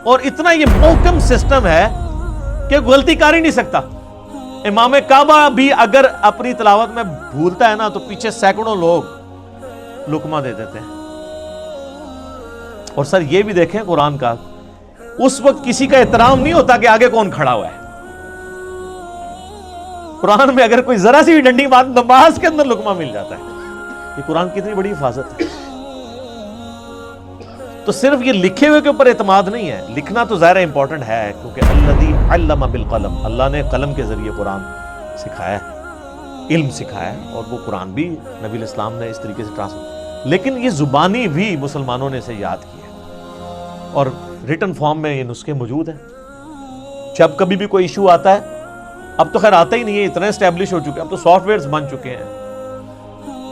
اور اتنا یہ محکم سسٹم ہے کہ غلطی کر ہی نہیں سکتا. امام کعبہ بھی اگر اپنی تلاوت میں بھولتا ہے نا تو پیچھے سینکڑوں لوگ لقمہ دے دیتے ہیں. اور سر یہ بھی دیکھیں قرآن کا، اس وقت کسی کا احترام نہیں ہوتا کہ آگے کون کھڑا ہوا ہے. قرآن میں اگر کوئی ذرا سی بھی ڈنڈی بات نماز کے اندر لقمہ مل جاتا ہے. یہ قرآن کی اتنی بڑی حفاظت ہے. تو صرف یہ لکھے ہوئے کے اوپر اعتماد نہیں ہے، لکھنا تو ظاہر امپورٹنٹ ہے کیونکہ الذی علم بالقلم، اللہ نے قلم کے ذریعے قرآن سکھایا ہے، علم سکھایا ہے، اور وہ قرآن بھی نبی علیہ السلام نے اس طریقے سے ٹرانسفر. لیکن یہ زبانی بھی مسلمانوں نے اسے یاد کیا ہے اور ریٹن فارم میں یہ نسخے موجود ہیں. جب کبھی بھی کوئی ایشو آتا ہے، اب تو خیر آتا ہی نہیں ہے، اتنے اسٹیبلش ہو چکے ہیں، اب تو سافٹ ویئرز بن چکے ہیں،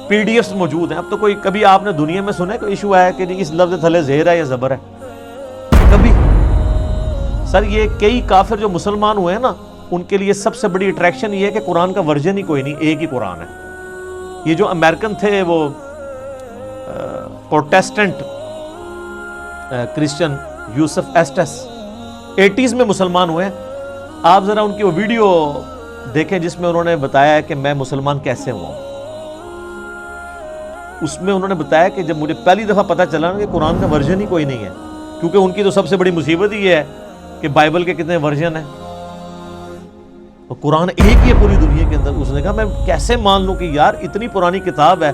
پی ڈی ایفs موجود ہیں. اب تو کوئی کبھی آپ نے دنیا میں سنا ہے کوئی ایشو آیا کہ اس لفظ تھلے زہر ہے یا زبر ہے؟ کبھی. سر یہ کئی کافر جو مسلمان ہوئے ہیں نا، ان کے لیے سب سے بڑی اٹریکشن یہ ہے کہ قرآن کا ورژن ہی کوئی نہیں، ایک ہی قرآن ہے. یہ جو امریکن تھے وہ پروٹیسٹنٹ کرسچن یوسف ایسٹس 80s میں مسلمان ہوئے ہیں. آپ ذرا ان کی وہ ویڈیو دیکھیں جس میں انہوں نے بتایا ہے کہ میں مسلمان کیسے ہوا ہوں. اس میں انہوں نے بتایا کہ جب مجھے پہلی دفعہ پتہ چلا کہ قرآن کا ورژن ہی کوئی نہیں ہے، کیونکہ ان کی تو سب سے بڑی مصیبت ہی ہے کہ بائبل کے کتنے ورژن ہیں اور قرآن ایک ہی ہے پوری دنیا کے اندر. اس نے کہا میں کیسے مان لوں کہ یار اتنی پرانی کتاب ہے،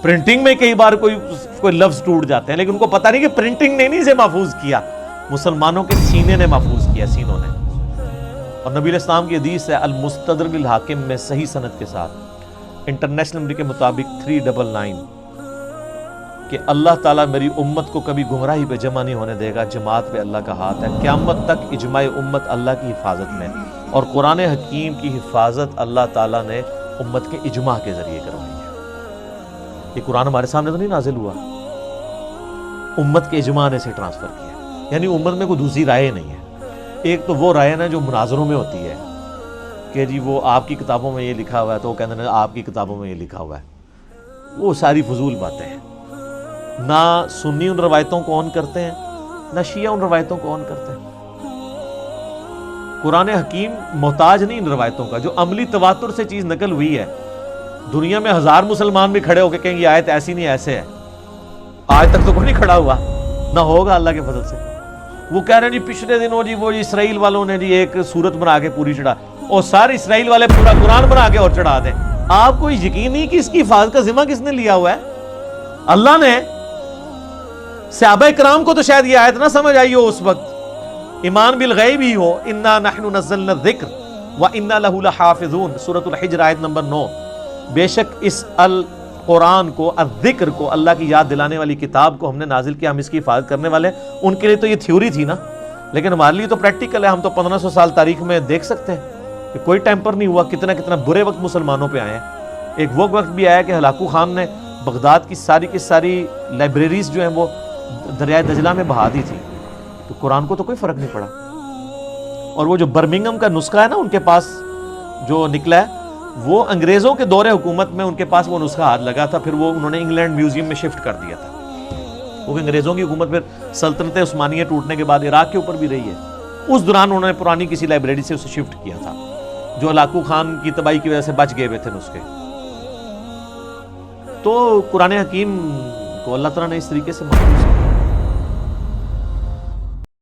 پرنٹنگ میں کئی بار کوئی لفظ ٹوٹ جاتے ہیں، لیکن ان کو پتہ نہیں کہ پرنٹنگ نے نہیں اسے محفوظ کیا، مسلمانوں کے سینے نے محفوظ کیا، سینوں نے. اور نبی علیہ السلام کی حدیث ہے المستدرک للحاکم میں صحیح سند کے ساتھ انٹرنیشنل نمبر کے مطابق 399 کہ اللہ تعالیٰ میری امت کو کبھی گمراہی پہ جمع نہیں ہونے دے گا، جماعت پہ اللہ کا ہاتھ ہے، قیامت تک اجماع امت اللہ کی حفاظت میں. اور قرآن حکیم کی حفاظت اللہ تعالیٰ نے امت کے اجماع کے ذریعے کروائی ہے. یہ قرآن ہمارے سامنے تو نہیں نازل ہوا، امت کے اجماع نے اسے ٹرانسفر کیا. یعنی امت میں کوئی دوسری رائے نہیں ہے. ایک تو وہ رائے نا جو مناظروں میں ہوتی ہے کہ جی وہ آپ کی کتابوں میں یہ لکھا ہوا ہے تو وہ کہتے ہیں آپ کی کتابوں میں یہ لکھا ہوا ہے. وہ ساری فضول باتیں ہیں. نہ سنی ان روایتوں کو آن کرتے ہیں، نہ شیعہ ان روایتوں کو آن کرتے ہیں. قرآن حکیم محتاج نہیں ان روایتوں کا. جو عملی تواتر سے چیز نقل ہوئی ہے، دنیا میں 1000 مسلمان بھی کھڑے ہو کے کہیں گے آیت ایسی نہیں ایسے ہے، آج تک تو کوئی نہیں کھڑا ہوا، نہ ہوگا اللہ کے فضل سے. وہ کہہ رہے ہیں جی پچھلے دنوں جی وہ اسرائیل والوں نے جی ایک صورت بنا کے پوری چڑھا، اور سارے اسرائیل والے پورا قرآن بنا کے اور چڑھا دیں. آپ کو یقین نہیں کہ اس کی حفاظت کا ذمہ کس نے لیا ہوا ہے؟ اللہ نے. صحابہ کرام کو تو شاید یہ آیت نہ سمجھ آئی ہو اس وقت، ایمان بالغیب ہی ہو، انا نحن نزلنا الذکر وانا لہ لحافظون، سورۃ الحجر آیت نمبر 9. بے شک اس القرآن کو، الذکر کو، اللہ کی یاد دلانے والی کتاب کو ہم نے نازل کیا، ہم اس کی حفاظت کرنے والے. ان کے لیے تو یہ تھیوری تھی نا، لیکن ہمارے لیے تو پریکٹیکل ہے. ہم تو 1500 سال تاریخ میں دیکھ سکتے ہیں کہ کوئی ٹیمپر نہیں ہوا. کتنا کتنا برے وقت مسلمانوں پہ آئے ہیں. ایک وہ وقت بھی آیا کہ ہلاکو خان نے بغداد کی ساری لائبریریز جو ہیں وہ دریائے دجلہ میں بہا دی تھی. تو قرآن کو تو کوئی فرق نہیں پڑا. اور وہ جو برمنگم کا نسخہ ہے نا ان کے پاس جو نکلا ہے، وہ انگریزوں کے دور حکومت میں ان کے پاس وہ نسخہ ہاتھ لگا تھا، پھر وہ انہوں نے انگلینڈ میوزیم میں شفٹ کر دیا تھا. وہ انگریزوں کی حکومت پھر سلطنت عثمانیہ ٹوٹنے کے بعد عراق کے اوپر بھی رہی ہے. اس دوران انہوں نے پرانی کسی لائبریری سے اسے شفٹ کیا تھا، جو ہلاکو خان کی تباہی کی وجہ سے بچ گئے ہوئے تھے نسخے. تو قرآن حکیم کو اللہ تعالیٰ نے اس طریقے سے محفوظ کیا.